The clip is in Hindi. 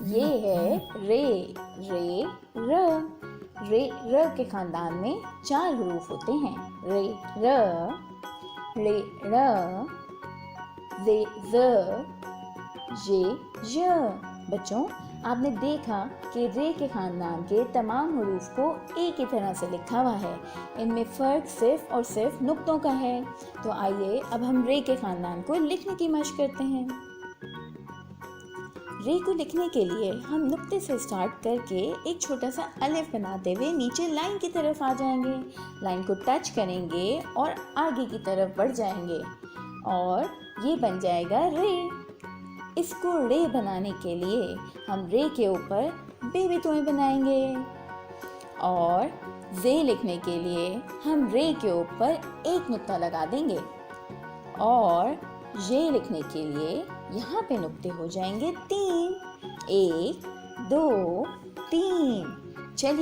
ये है रे। रे र के खानदान में 4 हरूफ होते हैं। रे र जे ज जे ज। बच्चों, आपने देखा कि रे के खानदान के तमाम हरूफ को एक ही तरह से लिखा हुआ है। इनमें फ़र्क सिर्फ और सिर्फ नुक्तों का है। तो आइए अब हम रे के खानदान को लिखने की मशक करते हैं। रे को लिखने के लिए हम नुक्ते से स्टार्ट करके एक छोटा सा अलिफ बनाते हुए नीचे लाइन की तरफ आ जाएंगे। लाइन को टच करेंगे और आगे की तरफ बढ़ जाएंगे और ये बन जाएगा रे। इसको रे बनाने के लिए हम रे के ऊपर बेबी तोय बनाएंगे और जे लिखने के लिए हम रे के ऊपर एक नुक्ता लगा देंगे और ये लिखने के लिए यहाँ पे नुक्ते हो जाएंगे 3। 1 2 3। चलिए